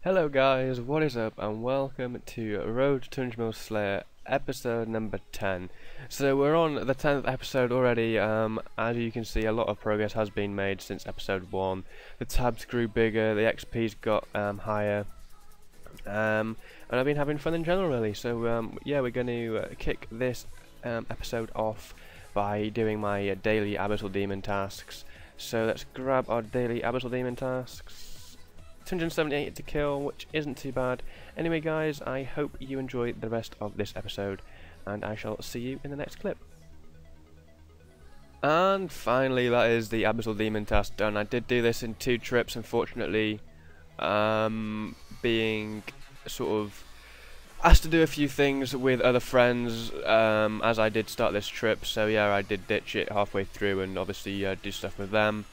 Hello guys, what is up and welcome to Road to 200 Mil Slayer episode number 10. So we're on the 10th episode already. As you can see, a lot of progress has been made since episode 1. The tabs grew bigger, the XP's got higher, and I've been having fun in general really. So yeah, we're going to kick this episode off by doing my daily Abyssal Demon tasks. So let's grab our daily Abyssal Demon tasks. 278 to kill, which isn't too bad. Anyway guys, I hope you enjoy the rest of this episode, and I shall see you in the next clip. And finally, that is the Abyssal Demon task done. I did do this in 2 trips, unfortunately, being sort of asked to do a few things with other friends as I did start this trip, so yeah, I did ditch it halfway through and obviously do stuff with them.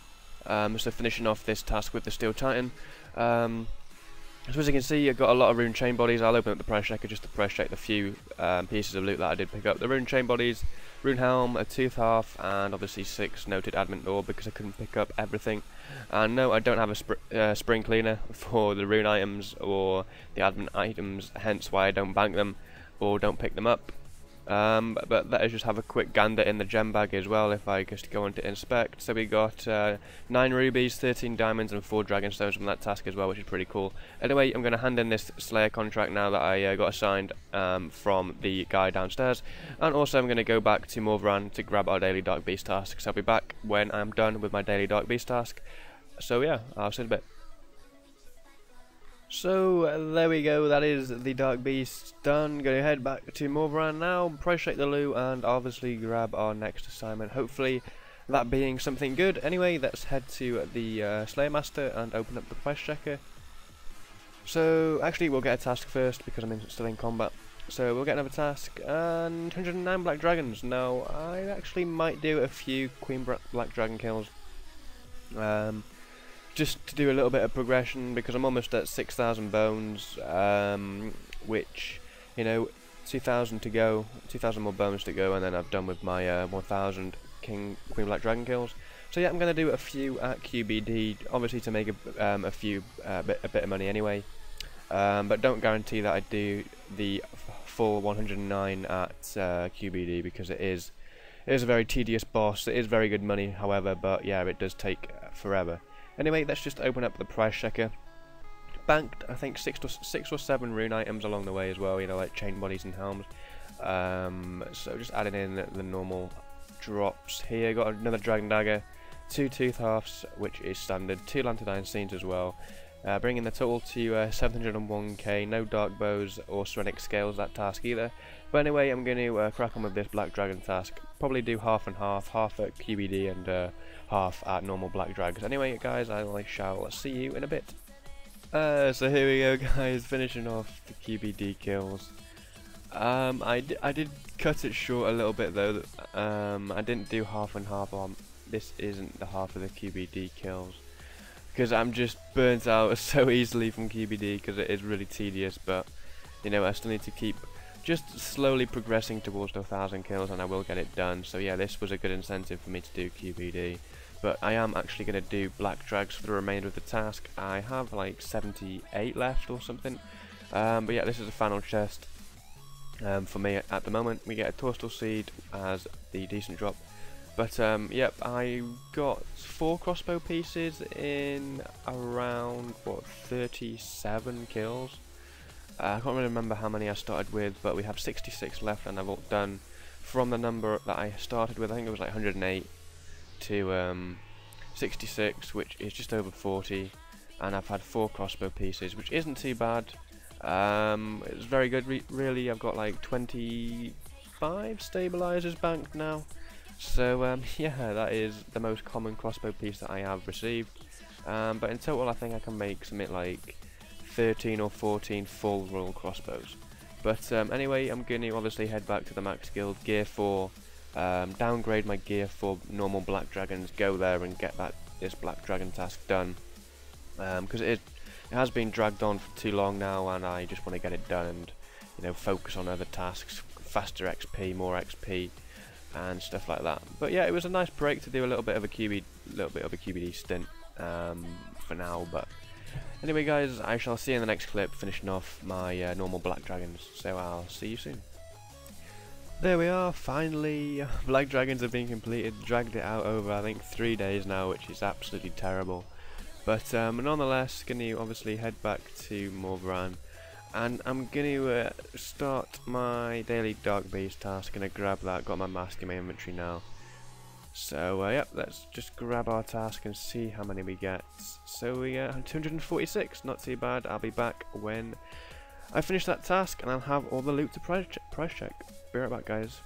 So finishing off this task with the Steel Titan. So as you can see, I've got a lot of rune chain bodies. I'll open up the price checker just to price check the few pieces of loot that I did pick up. The rune chain bodies, rune helm, a tooth half, and obviously 6 noted adamant ore because I couldn't pick up everything. And no, I don't have a spring cleaner for the rune items or the adamant items, hence why I don't bank them or don't pick them up. But let us just have a quick gander in the gem bag as well if I just go on to inspect. So we got 9 rubies, 13 diamonds and 4 dragon stones from that task as well, which is pretty cool. Anyway, I'm going to hand in this Slayer contract now that I got assigned from the guy downstairs. And also I'm going to go back to Morvran to grab our daily Dark Beast task. So I'll be back when I'm done with my daily Dark Beast task. So yeah, I'll see you in a bit. So there we go, that is the Dark Beast done. Gonna head back to Morvran now, price check the loot and obviously grab our next assignment, hopefully that being something good. Anyway, let's head to the Slayer Master and open up the price checker. So actually we'll get a task first because I'm still in combat. So we'll get another task, and 109 Black Dragons. Now I actually might do a few Queen Black Dragon kills. Just to do a little bit of progression because I'm almost at 6,000 bones, which, you know, 2,000 to go, 2,000 more bones to go, and then I've done with my 1,000 Queen Black Dragon kills. So yeah, I'm going to do a few at QBD, obviously to make a bit of money anyway, but don't guarantee that I do the full 109 at QBD because it is a very tedious boss. It is very good money, however, but yeah, it does take forever. Anyway, let's just open up the price checker. Banked, I think, 6 or 7 rune items along the way as well, you know, like chain bodies and helms. So just adding in the normal drops here. Got another dragon dagger, 2 tooth halves, which is standard, 2 lanternine scenes as well. Bringing the total to 701k. No dark bows or ceramic scales that task either. But anyway, I'm going to crack on with this black dragon task. Probably do half and half at QBD and half at normal black dragons. Anyway guys, I shall see you in a bit. So here we go guys, finishing off the QBD kills. I did cut it short a little bit though. I didn't do half and half on. This isn't the half of the QBD kills because I'm just burnt out so easily from QBD because it is really tedious, but you know, I still need to keep just slowly progressing towards the 1,000 kills and I will get it done. So yeah, this was a good incentive for me to do QBD. But I am actually going to do black drags for the remainder of the task. I have like 78 left or something. But yeah, this is a final chest for me at the moment. We get a Torstal Seed as the decent drop. But yep, I got 4 crossbow pieces in around, what, 37 kills. I can't really remember how many I started with, but we have 66 left and I've all done from the number that I started with. I think it was like 108 to 66, which is just over 40, and I've had 4 crossbow pieces, which isn't too bad. It's very good really. I've got like 25 stabilizers banked now, so yeah, that is the most common crossbow piece that I have received. But in total I think I can make something like 13 or 14 full royal crossbows. But anyway, I'm going to obviously head back to the max guild, gear 4, downgrade my gear for normal black dragons, go there and get this black dragon task done, because it has been dragged on for too long now and I just want to get it done and, you know, focus on other tasks, faster XP, more XP and stuff like that. But yeah, it was a nice break to do a little bit of a QBD stint for now, but Anyway guys, I shall see you in the next clip finishing off my normal black dragons, so I'll see you soon. There we are, finally, black dragons have been completed, dragged it out over I think 3 days now, which is absolutely terrible. But nonetheless, going to obviously head back to Morbran, and I'm going to start my daily Dark Beast task. Going to grab that, got my mask in my inventory now. So yep, let's just grab our task and see how many we get. So we get 246, not too bad. I'll be back when I finish that task and I'll have all the loot to price check. Be right back guys.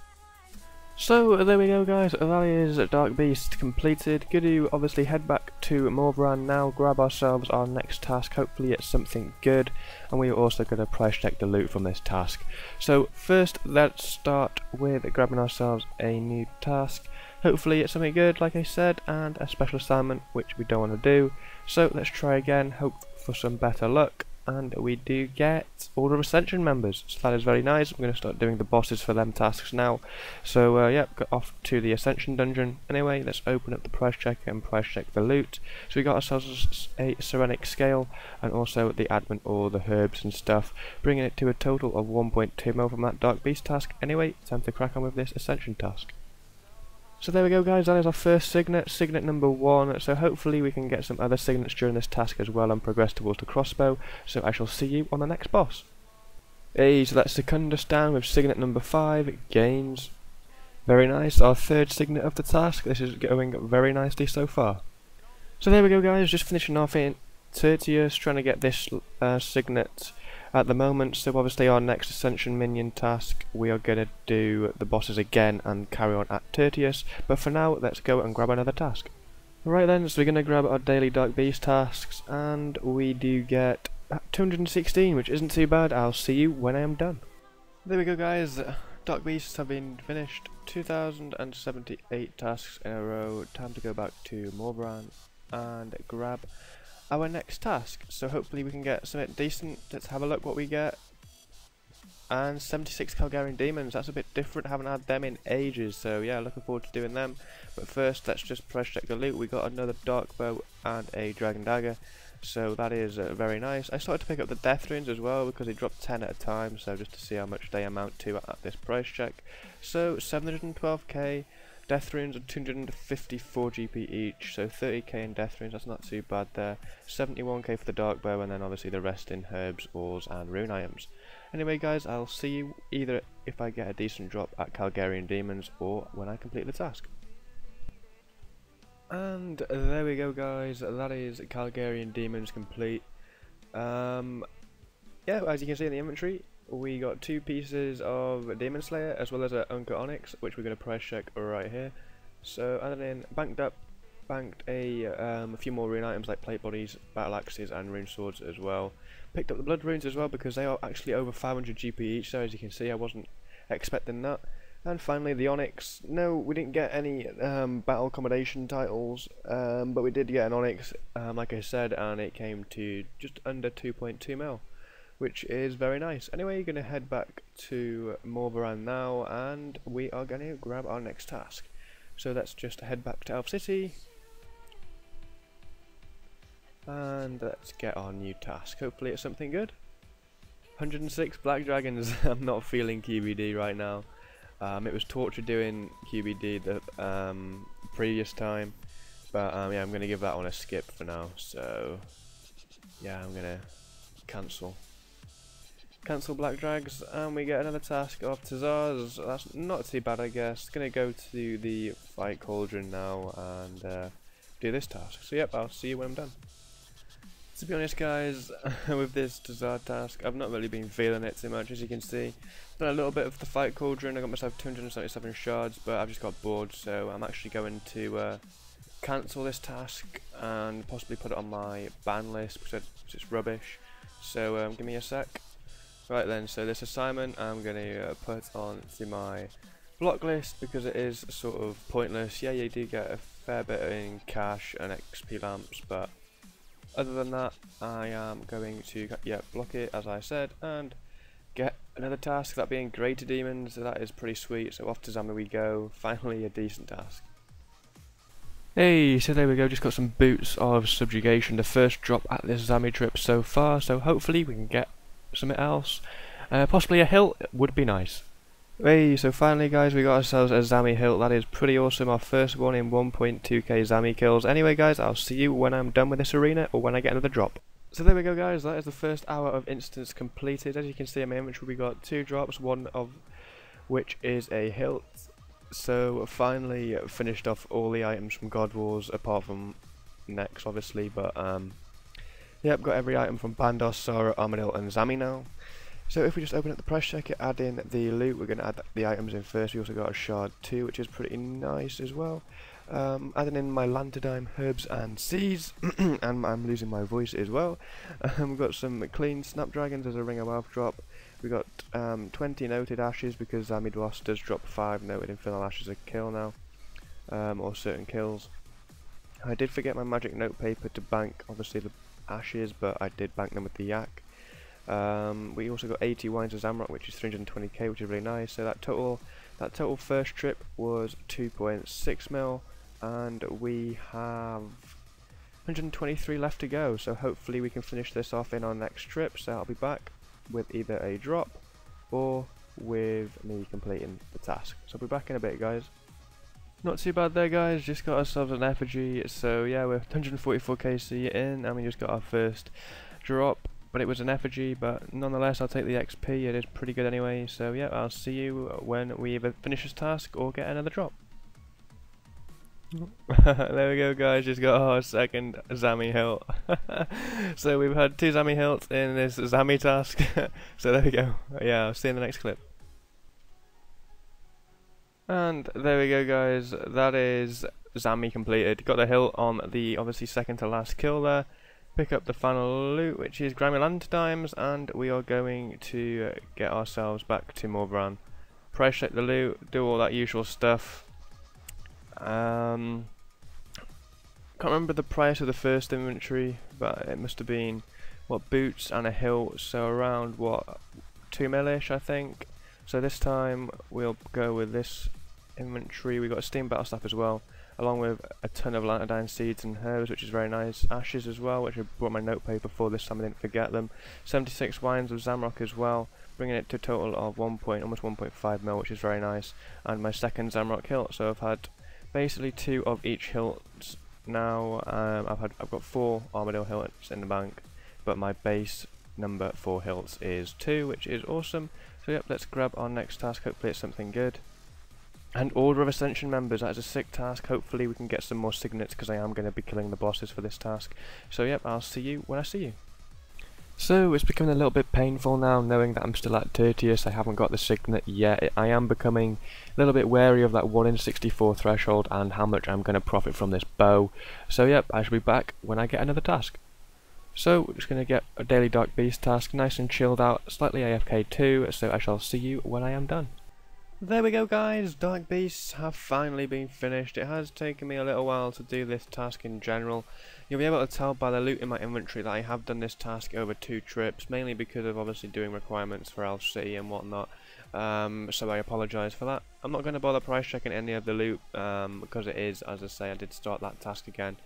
So there we go guys, that is Dark Beast completed. Good to obviously head back to Morbran now, grab ourselves our next task, hopefully it's something good, and we are also going to price check the loot from this task. So first let's start with grabbing ourselves a new task. Hopefully it's something good like I said, and a special assignment which we don't want to do. So let's try again, hope for some better luck. And we do get Order of Ascension members, so that is very nice. I'm going to start doing the bosses for them tasks now. So yeah, got off to the Ascension dungeon. Anyway, let's open up the price checker and price check the loot. So we got ourselves a Serenic Scale and also the Advent Ore, the herbs and stuff, bringing it to a total of 1.2 mil from that Dark Beast task. Anyway, time to crack on with this Ascension task. So there we go guys, that is our first signet, signet number 1, so hopefully we can get some other signets during this task as well and progress towards the crossbow, so I shall see you on the next boss. Hey, so that's Secundus down with signet number 5, gains. Very nice, our third signet of the task, this is going very nicely so far. So there we go guys, just finishing off in Tertius, trying to get this signet at the moment. So obviously our next Ascension minion task, we are going to do the bosses again and carry on at Tertius, but for now let's go and grab another task. Right then, so we're going to grab our daily Dark Beast tasks, and we do get 216, which isn't too bad. I'll see you when I am done. There we go guys, Dark Beasts have been finished, 2078 tasks in a row. Time to go back to Morbran and grab our next task, so hopefully we can get something decent. Let's have a look what we get. And 76 Calgarian Demons, that's a bit different, haven't had them in ages, so yeah, looking forward to doing them. But first let's just price check the loot. We got another Dark Bow and a Dragon Dagger, so that is very nice. I started to pick up the Death Runes as well because they drop 10 at a time, so just to see how much they amount to at this price check. So 712k Death Runes and 254 GP each, so 30k in Death Runes, that's not too bad there. 71k for the Dark Bow, and then obviously the rest in herbs, ores and rune items. Anyway guys, I'll see you either if I get a decent drop at Calgarian Demons or when I complete the task. And there we go guys, that is Calgarian Demons complete. Yeah, as you can see in the inventory, we got 2 pieces of Demon Slayer as well as a Unca Onyx, which we're going to price check right here. So, and then banked a few more rune items like plate bodies, battle axes and rune swords as well. Picked up the blood runes as well because they are actually over 500 GP each, so as you can see I wasn't expecting that. And finally the Onyx, no we didn't get any battle accommodation titles, but we did get an Onyx like I said, and it came to just under 2.2 mil. Which is very nice. Anyway, you're going to head back to Morbran now, and we are going to grab our next task. So let's just head back to Elf City, and let's get our new task. Hopefully it's something good. 106 Black Dragons. I'm not feeling QBD right now. It was torture doing QBD the previous time, but yeah, I'm going to give that one a skip for now. So yeah, I'm going to cancel Black Drags, and we get another task of Tazars. That's not too bad I guess. Gonna go to the Fight Cauldron now and do this task. So yep, I'll see you when I'm done. To be honest guys, with this Tazar task, I've not really been feeling it too much, as you can see. Done a little bit of the Fight Cauldron, I got myself 277 shards, but I've just got bored, so I'm actually going to cancel this task and possibly put it on my ban list because it's rubbish. So give me a sec. Right then, so this assignment I'm going to put on to my block list because it is sort of pointless. Yeah, you do get a fair bit in cash and XP lamps, but other than that I am going to block it as I said and get another task, that being Greater Demons. So that is pretty sweet, so off to Zama we go, finally a decent task. Hey, so there we go, just got some boots of subjugation, the first drop at this Zami trip so far, so hopefully we can get something else. Possibly a hilt would be nice. Hey, so finally guys, we got ourselves a Zami hilt. That is pretty awesome, our first one in 1.2k Zami kills. Anyway guys, I'll see you when I'm done with this arena or when I get another drop. So there we go guys, that is the first hour of instance completed. As you can see in my inventory we got 2 drops, one of which is a hilt. So finally finished off all the items from God Wars apart from Nex obviously, but yep, got every item from Bandos, Sora, Armadillo and Zami now. So if we just open up the price checker, add in the loot, we're going to add the items in first. We also got a shard 2 which is pretty nice as well. Adding in my Lantadime, herbs and seeds, and I'm losing my voice as well. We've got some clean snapdragons as a ring of wealth drop. We got 20 noted ashes because Zamidwas does drop 5 noted infernal ashes a kill now, or certain kills. I did forget my magic note paper to bank obviously the ashes, but I did bank them with the yak. We also got 80 wines of Zamrock, which is 320k, which is really nice. So that total first trip was 2.6 mil, and we have 123 left to go. So hopefully we can finish this off in our next trip. So I'll be back with either a drop or with me completing the task. So I'll be back in a bit guys. Not too bad there guys, just got ourselves an effigy. So yeah, we're 144 KC in and we just got our first drop, but it was an effigy, but nonetheless I'll take the XP, it is pretty good anyway. So yeah, I'll see you when we either finish this task or get another drop. There we go guys, just got our second Zami hilt. So we've had 2 Zami hilts in this Zami task. So there we go, yeah, I'll see you in the next clip. And there we go guys, that is Zami completed. Got the hilt on the obviously second to last kill there. Pick up the final loot, which is Grimy Lantadimes, and we are going to get ourselves back to Morvran. Price check the loot, do all that usual stuff. Can't remember the price of the first inventory, but it must have been what, boots and a hilt, so around what, 2 mil-ish I think. So this time we'll go with this inventory. We got a steam battle staff as well, along with a ton of Lantadine seeds and herbs, which is very nice. Ashes as well, which I brought my note paper for this time, I didn't forget them. 76 wines of Zamrock as well, bringing it to a total of almost 1.5 mil, which is very nice. And my second Zamrock hilt, so I've had basically 2 of each hilt now. I've got 4 Armadillo hilts in the bank, but my base number for hilts is 2, which is awesome. So yep, let's grab our next task, hopefully it's something good. And Order of Ascension members, that is a sick task. Hopefully we can get some more signets because I am going to be killing the bosses for this task. So yep, I'll see you when I see you. So it's becoming a little bit painful now knowing that I'm still at Tertius. I haven't got the signet yet. I am becoming a little bit wary of that 1 in 64 threshold and how much I'm going to profit from this bow. So yep, I shall be back when I get another task. So we're just going to get a daily Dark Beast task, nice and chilled out, slightly AFK too, so I shall see you when I am done. There we go guys, Dark Beasts have finally been finished. It has taken me a little while to do this task in general. You'll be able to tell by the loot in my inventory that I have done this task over 2 trips, mainly because of obviously doing requirements for Elf City and whatnot. So I apologise for that. I'm not going to bother price checking any of the loot because it is, as I say, I did start that task again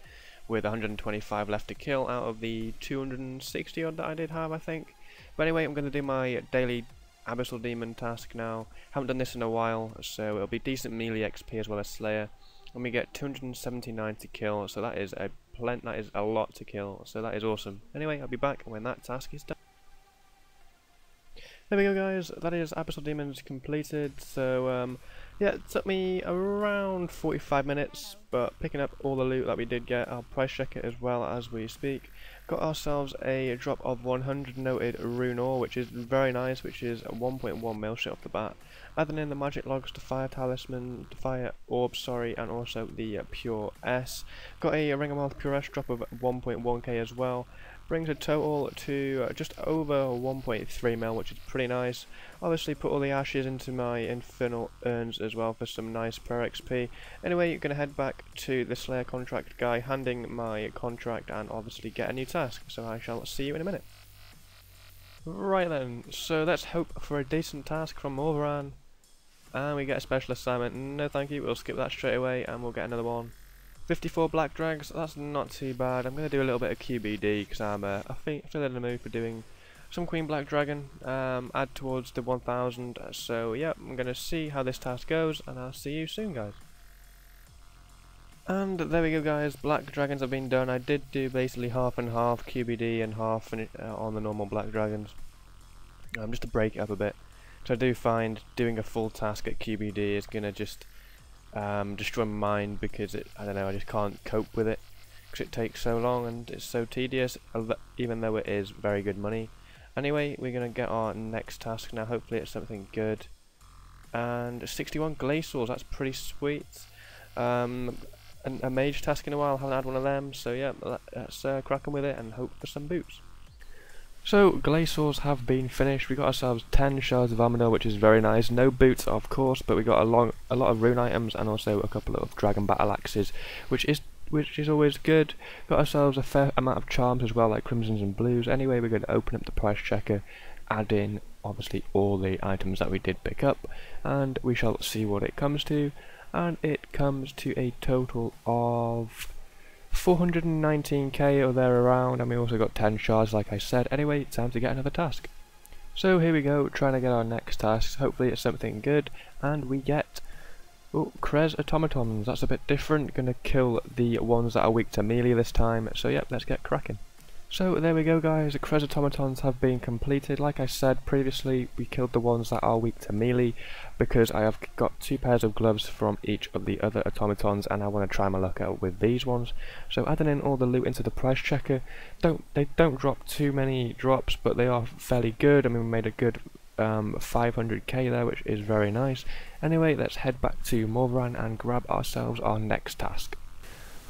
with 125 left to kill out of the 260 odd that I did have, I think. But anyway, I'm going to do my daily Abyssal Demon task now. Haven't done this in a while, so it'll be decent melee XP as well as Slayer. And we get 279 to kill, so that is a lot to kill, so that is awesome. Anyway, I'll be back when that task is done. There we go guys, that is Abyssal Demons completed. So yeah, it took me around 45 minutes, but picking up all the loot that we did get, I'll price check it as well as we speak. Got ourselves a drop of 100 noted rune ore, which is very nice, which is 1.1 mil straight off the bat. Adding in the magic logs, to fire talisman, to fire orb, sorry, and also the pure S. Got a ring of wealth pure S drop of 1.1k as well. Brings a total to just over 1.3 mil, which is pretty nice. Obviously put all the ashes into my infernal urns as well for some nice pro XP. Anyway, you're going to head back to the Slayer contract guy, handing my contract and obviously get a new task. So I shall see you in a minute. Right then, so let's hope for a decent task from Morvaran. And we get a special assignment. No thank you, we'll skip that straight away and we'll get another one. 54 black drags, that's not too bad. I'm going to do a little bit of QBD because I feel in the mood for doing some Queen Black Dragon, add towards the 1000. So yeah, I'm going to see how this task goes, and I'll see you soon, guys. And there we go, guys, black dragons have been done. I did do basically half and half QBD and half on the normal black dragons, just to break it up a bit. So I do find doing a full task at QBD is going to just destroy my mind, because I don't know, I just can't cope with it because it takes so long and it's so tedious, even though it is very good money. Anyway, we're going to get our next task now. Hopefully it's something good. And 61 glacials, that's pretty sweet. A mage task in a while, haven't had one of them, so yeah, let's crack on with it and hope for some boots. So, glacials have been finished. We got ourselves 10 shards of armadillo, which is very nice. No boots, of course, but we got a lot of rune items and also a couple of dragon battle axes, which is always good. Got ourselves a fair amount of charms as well, like crimsons and blues. Anyway, we're going to open up the price checker, add in obviously all the items that we did pick up, and we shall see what it comes to. And it comes to a total of 419k or there around, and we also got 10 shards like I said. Anyway, time to get another task. So here we go, trying to get our next task. Hopefully it's something good, and we get Krez automatons. That's a bit different. Gonna kill the ones that are weak to melee this time, so yep, let's get cracking. So there we go, guys, the Krez automatons have been completed. Like I said previously, we killed the ones that are weak to melee because I have got 2 pairs of gloves from each of the other automatons, and I want to try my luck out with these ones. So adding in all the loot into the price checker, they don't drop too many drops, but they are fairly good. I mean, we made a good 500k there, which is very nice. Anyway, let's head back to Morvaran and grab ourselves our next task.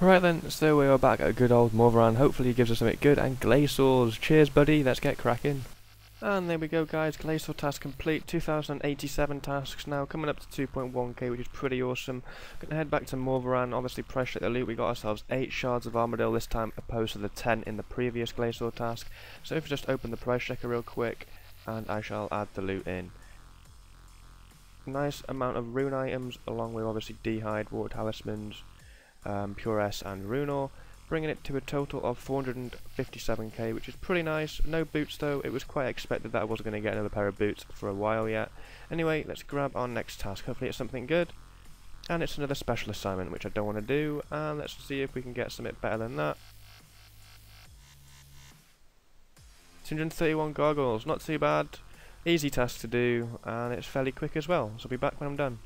Right then, so we are back at good old Morvaran. Hopefully he gives us something good, and glacials. Cheers, buddy, let's get cracking. And there we go, guys, glacial task complete. 2087 tasks now, coming up to 2.1k, which is pretty awesome. Gonna head back to Morvaran, obviously price check the loot. We got ourselves 8 shards of armadillo this time, opposed to the 10 in the previous glacial task. So if we just open the price checker real quick, and I shall add the loot in. Nice amount of rune items, along with obviously D'hide, water talismans, Pure S and Runor, bringing it to a total of 457k, which is pretty nice. No boots though, it was quite expected that I wasn't going to get another pair of boots for a while yet. Anyway, let's grab our next task. Hopefully it's something good, and it's another special assignment, which I don't want to do, and let's see if we can get something better than that. 231 gargoyles, not too bad. Easy task to do, and it's fairly quick as well, so I'll be back when I'm done.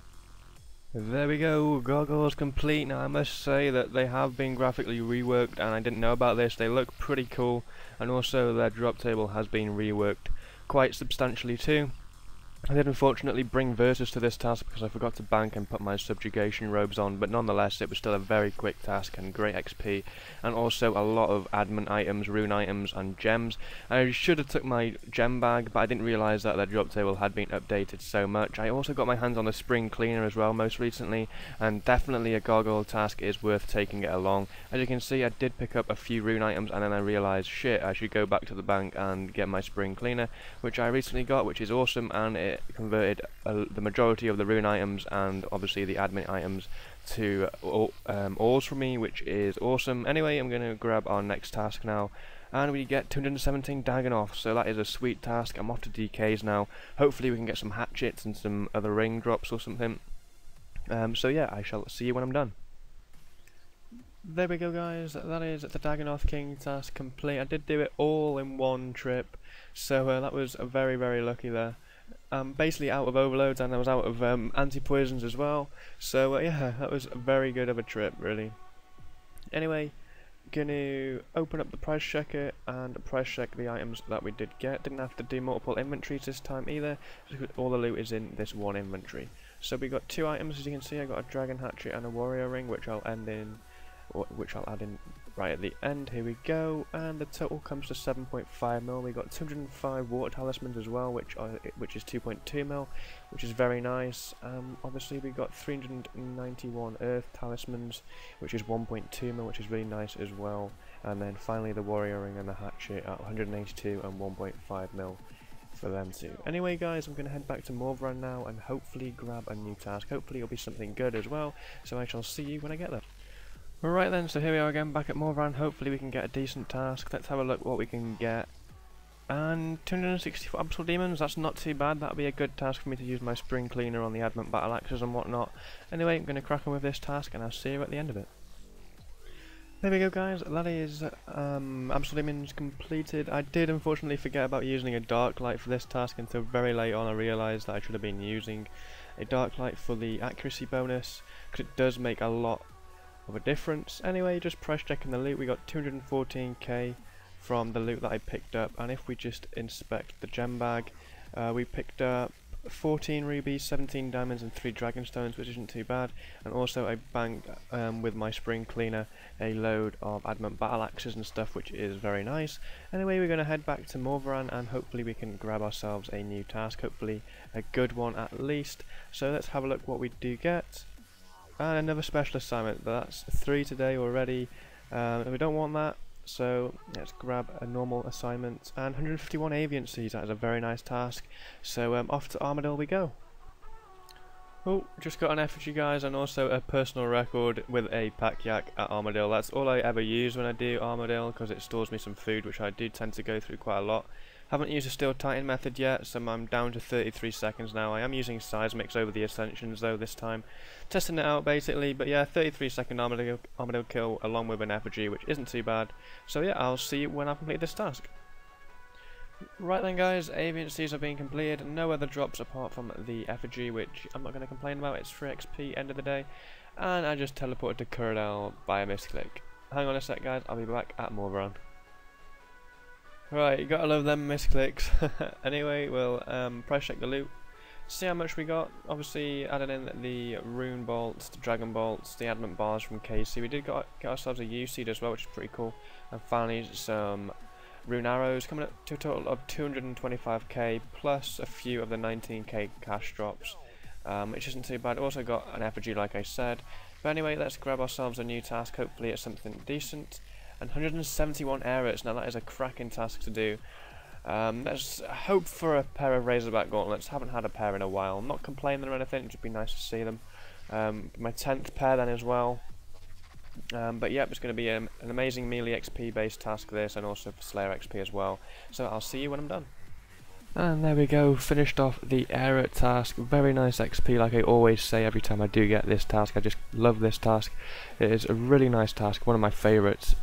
There we go, gargoyles complete. Now I must say that they have been graphically reworked, and I didn't know about this. They look pretty cool, and also their drop table has been reworked quite substantially too. I did unfortunately bring verses to this task because I forgot to bank and put my subjugation robes on, but nonetheless it was still a very quick task and great XP, and also a lot of admin items, rune items and gems. I should have took my gem bag, but I didn't realise that their drop table had been updated so much. I also got my hands on the spring cleaner as well most recently, and definitely a gargoyle task is worth taking it along. As you can see, I did pick up a few rune items, and then I realised, shit, I should go back to the bank and get my spring cleaner, which I recently got, which is awesome, and it converted the majority of the rune items and obviously the admin items to ores for me, which is awesome. Anyway, I'm going to grab our next task now, and we get 217 Dagonoth, so that is a sweet task. I'm off to DKs now. Hopefully we can get some hatchets and some other ring drops or something. So yeah, I shall see you when I'm done. There we go, guys, that is the Dagonoth King task complete. I did do it all in one trip, so that was very, very lucky there. Basically out of overloads, and I was out of anti-poisons as well, so yeah, that was very good of a trip, really. Anyway, gonna open up the price checker and price check the items that we did get. Didn't have to do multiple inventories this time either, all the loot is in this one inventory. So we got 2 items, as you can see. I got a dragon hatchet and a warrior ring, which I'll add in right at the end. Here we go, and the total comes to 7.5 mil. We got 205 water talismans as well, which is 2.2 mil, which is very nice. Obviously we got 391 earth talismans, which is 1.2 mil, which is really nice as well. And then finally the warrior ring and the hatchet at 182 and 1.5 mil for them too. Anyway, guys, I'm going to head back to Morvaran now and hopefully grab a new task. Hopefully it'll be something good as well, so I shall see you when I get there. Right then, so here we are again back at Morvan. Hopefully we can get a decent task. Let's have a look what we can get. And 264 Abyssal Demons, that's not too bad. That'll be a good task for me to use my Spring Cleaner on the Adamant Battle Axes and whatnot. Anyway, I'm going to crack on with this task and I'll see you at the end of it. There we go guys, that is Abyssal Demons completed. I did unfortunately forget about using a Dark Light for this task until very late on. I realised that I should have been using a Dark Light for the accuracy bonus, because it does make a lot of a difference. Anyway, just price checking the loot, we got 214k from the loot that I picked up, and if we just inspect the gem bag, we picked up 14 rubies, 17 diamonds and 3 dragon stones, which isn't too bad, and also I banked with my Spring Cleaner a load of adamant battle axes and stuff, which is very nice. Anyway, we're going to head back to Morvaran and hopefully we can grab ourselves a new task, hopefully a good one at least. So let's have a look what we do get. And another special assignment, but that's 3 today already. We don't want that, so let's grab a normal assignment. And 151 avian seeds, that is a very nice task. So off to Armadale we go. Oh, just got an effigy guys, and also a personal record with a pack yak at Armadale. That's all I ever use when I do Armadale, because it stores me some food, which I do tend to go through quite a lot. Haven't used a Steel Titan method yet, so I'm down to 33 seconds now. I am using Seismics over the Ascensions though this time. Testing it out basically, but yeah, 33 second Armadale kill along with an effigy, which isn't too bad. So yeah, I'll see you when I complete this task. Right then guys, avian seeds have been completed, no other drops apart from the effigy, which I'm not going to complain about, it's free XP end of the day. And I just teleported to Curadel by a misclick. Hang on a sec guys, I'll be back at Morvaran. Right, you gotta love them misclicks. Anyway, we'll price check the loot, see how much we got. Obviously added in the rune bolts, the dragon bolts, the adamant bars from KC. We did get ourselves a U seed as well, which is pretty cool. And finally some rune arrows, coming up to a total of 225k plus a few of the 19k cash drops, which isn't too bad. Also got an effigy like I said. But anyway, let's grab ourselves a new task, hopefully it's something decent. And 171 errors, now that is a cracking task to do. Let's hope for a pair of Razorback Gauntlets. Haven't had a pair in a while. I'm not complaining or anything, it'd just be nice to see them. My 10th pair then as well. But yep, it's going to be an amazing melee XP based task this, and also for Slayer XP as well. So I'll see you when I'm done. And there we go, finished off the error task. Very nice XP, like I always say every time I do get this task. I just love this task. It is a really nice task, one of my favourites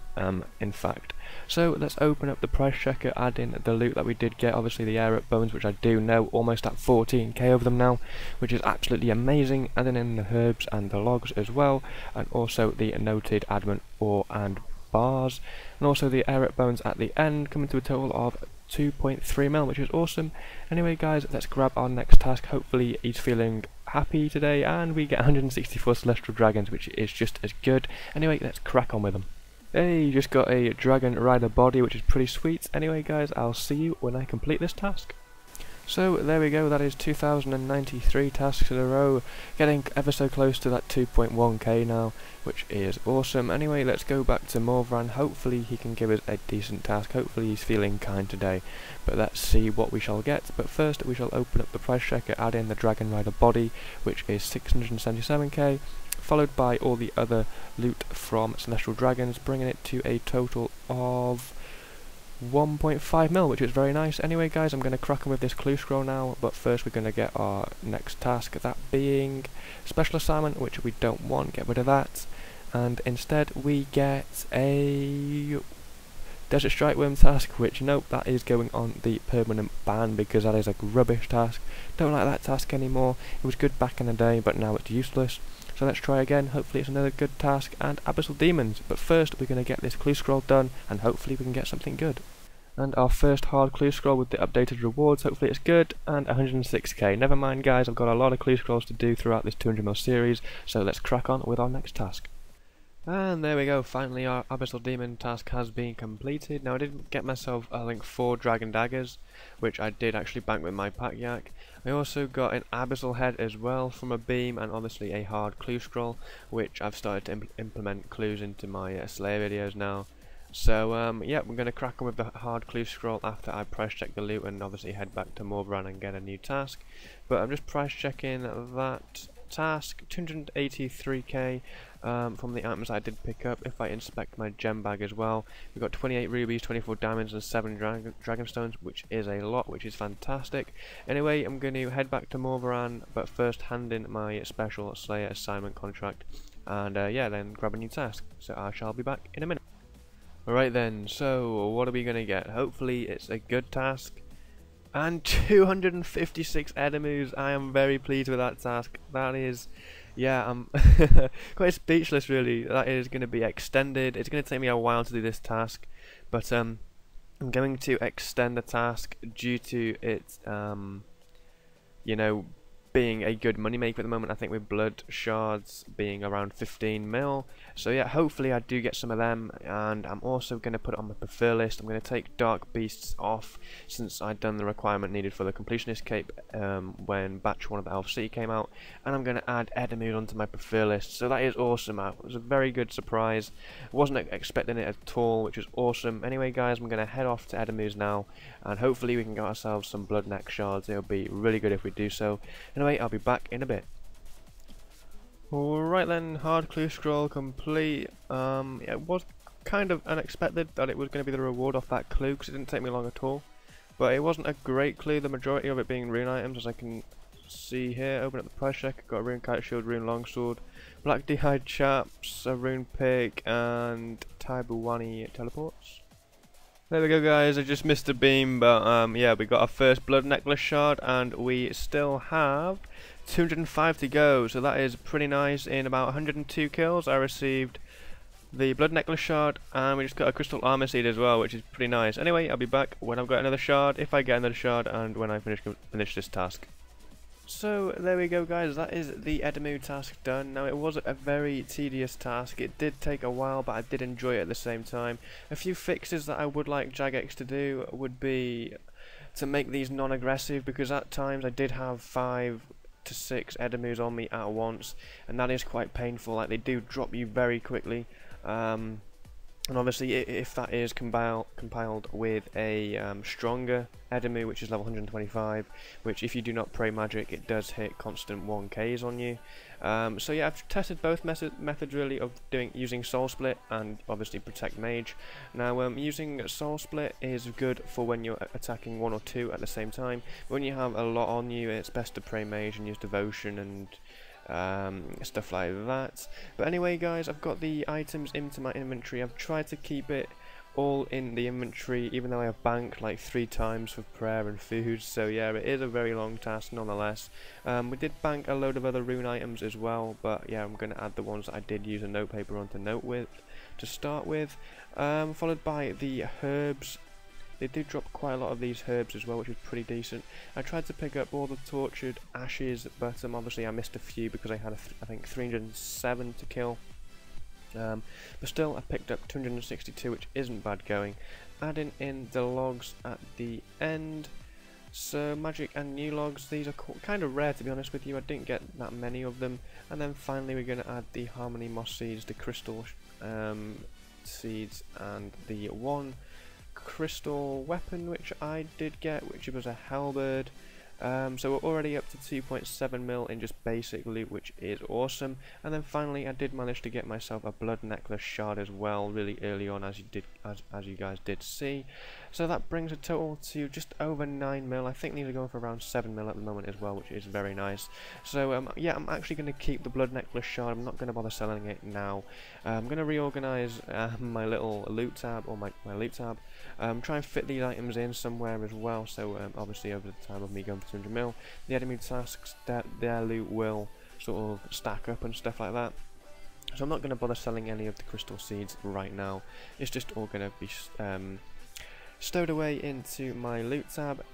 in fact. So let's open up the price checker, add in the loot that we did get, obviously the air up bones, which I do know, almost at 14k of them now, which is absolutely amazing. Adding in the herbs and the logs as well, and also the noted adamant ore and bars, and also the air up bones at the end, coming to a total of 2.3 mil, which is awesome. Anyway guys, let's grab our next task. Hopefully he's feeling happy today and we get 164 celestial dragons, which is just as good. Anyway, let's crack on with them. Hey, just got a dragon rider body, which is pretty sweet. Anyway guys, I'll see you when I complete this task. So there we go, that is 2093 tasks in a row, getting ever so close to that 2.1k now, which is awesome. Anyway, let's go back to Morvaran. Hopefully he can give us a decent task, hopefully he's feeling kind today, but let's see what we shall get. But first we shall open up the price checker, add in the Dragon Rider body, which is 677k, followed by all the other loot from Celestial Dragons, bringing it to a total of 1.5 mil, which is very nice. Anyway guys, I'm going to crack on with this clue scroll now, but first we're going to get our next task, that being special assignment, which we don't want, get rid of that, and instead we get a Desert Strike Worm task, which nope, that is going on the permanent ban because that is a rubbish task. Don't like that task anymore. It was good back in the day, but now it's useless. So let's try again, hopefully it's another good task, and Abyssal Demons. But first we're going to get this clue scroll done, and hopefully we can get something good. And our first hard clue scroll with the updated rewards, hopefully it's good, and 106k. Never mind guys, I've got a lot of clue scrolls to do throughout this 200ml series, so let's crack on with our next task. And there we go, finally our Abyssal Demon task has been completed. Now I did get myself, I think, 4 Dragon Daggers, which I did actually bank with my pack yak. I also got an Abyssal Head as well from a beam, and obviously a hard clue scroll, which I've started to implement clues into my Slayer videos now. So yeah, we're going to crack on with the hard clue scroll after I price check the loot and obviously head back to Morvaran and get a new task. But I'm just price checking that task, 283k, from the items I did pick up. If I inspect my gem bag as well, we've got 28 rubies, 24 diamonds and 7 dragonstones, which is a lot, which is fantastic. Anyway, I'm going to head back to Morvaran, but first hand in my special Slayer assignment contract, and yeah, then grab a new task. So I shall be back in a minute. Alright then, so what are we going to get? Hopefully it's a good task. And 256 enemies. I am very pleased with that task. That is, yeah, I'm quite speechless really. That is going to be extended. It's going to take me a while to do this task, but I'm going to extend the task due to it, you know, being a good money maker at the moment. I think with blood shards being around 15 mil. So yeah, hopefully I do get some of them, and I'm also going to put it on my prefer list. I'm going to take dark beasts off since I'd done the requirement needed for the completionist cape when batch 1 of the Elf City came out, and I'm going to add Edamute onto my prefer list. So that is awesome. It was a very good surprise. I wasn't expecting it at all, which is awesome. Anyway guys, I'm going to head off to Edamute now, and hopefully we can get ourselves some blood neck shards. It'll be really good if we do so. Anyway, I'll be back in a bit. Alright then, hard clue scroll complete. Yeah, it was kind of unexpected that it was going to be the reward off that clue, because it didn't take me long at all. But it wasn't a great clue, the majority of it being rune items, as I can see here. Open up the price check, got a rune kite shield, rune longsword, black d'hide chaps, a rune pick, and Taibuwani teleports. There we go guys, I just missed a beam, but yeah, we got our first blood necklace shard, and we still have 205 to go, so that is pretty nice. In about 102 kills I received the blood necklace shard, and we just got a crystal armor seed as well, which is pretty nice. Anyway, I'll be back when I've got another shard, if I get another shard, and when I finish this task. So there we go guys, that is the Edamute task done. Now it was a very tedious task, it did take a while, but I did enjoy it at the same time. A few fixes that I would like Jagex to do would be to make these non-aggressive, because at times I did have 5 to 6 Edamutes on me at once, and that is quite painful. Like, they do drop you very quickly. And obviously if that is compiled with a stronger Edamute, which is level 125, which if you do not pray magic, it does hit constant 1Ks on you. So yeah, I've tested both methods really of using Soul Split and obviously Protect Mage. Now using Soul Split is good for when you're attacking 1 or 2 at the same time. When you have a lot on you, it's best to pray Mage and use Devotion and stuff like that. But anyway guys, I've got the items into my inventory. I've tried to keep it all in the inventory, even though I have banked like 3 times for prayer and food. So yeah, it is a very long task nonetheless. We did bank a load of other rune items as well, but yeah, I'm going to add the ones that I did use a note paper on to start with, followed by the herbs. They did drop quite a lot of these herbs as well, which was pretty decent. I tried to pick up all the tortured ashes, but obviously I missed a few because I had I think 307 to kill. But still, I picked up 262, which isn't bad going. Adding in the logs at the end. So magic and new logs, these are kind of rare to be honest with you. I didn't get that many of them. And then finally we're going to add the harmony moss seeds, the crystal seeds, and the 1 crystal weapon which I did get, which was a halberd. So we're already up to 2.7 mil in just basic loot, which is awesome. And then finally I did manage to get myself a blood necklace shard as well, really early on, as you guys did see. So that brings a total to just over 9 mil. I think these are going for around 7 mil at the moment as well, which is very nice. So yeah, I'm actually going to keep the blood necklace shard. I'm not going to bother selling it now. I'm going to reorganize my little loot tab, or my loot tab. Try and fit these items in somewhere as well. So obviously over the time of me going for 200 mil, the enemy tasks, their loot will sort of stack up and stuff like that. So I'm not going to bother selling any of the crystal seeds right now. It's just all going to be stowed away into my loot tab.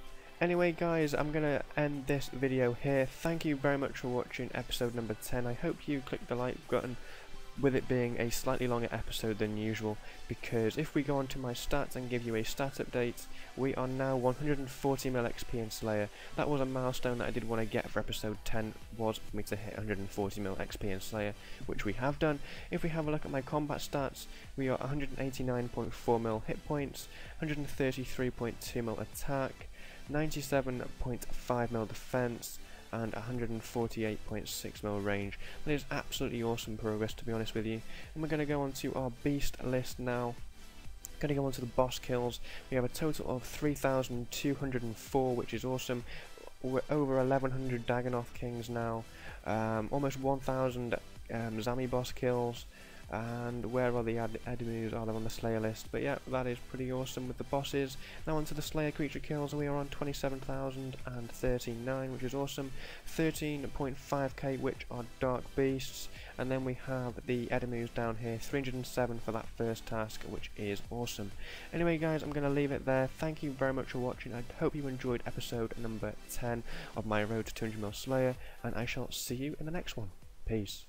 Anyway guys, I'm going to end this video here. Thank you very much for watching episode number 10. I hope you clicked the like button, with it being a slightly longer episode than usual, because if we go on to my stats and give you a stat update, we are now 140 mil XP in Slayer. That was a milestone that I did want to get for episode 10, was for me to hit 140 mil XP in Slayer, which we have done. If we have a look at my combat stats, we are 189.4 mil hit points, 133.2 mil attack, 97.5 mil defense, and 148.6 mil range. That is absolutely awesome progress, to be honest with you. And we're going to go on to our beast list now. Going to go on to the boss kills. We have a total of 3,204, which is awesome. We're over 1,100 Dagonoth Kings now, almost 1,000 Zami boss kills, and where are the enemies? Are they on the Slayer list? But yeah, that is pretty awesome with the bosses. Now onto the Slayer creature kills, we are on 27,039, which is awesome. 13.5k, which are Dark Beasts, and then we have the enemies down here, 307 for that first task, which is awesome. Anyway guys, I'm going to leave it there. Thank you very much for watching. I hope you enjoyed episode number 10 of my Road to 200 mil Slayer, and I shall see you in the next one. Peace.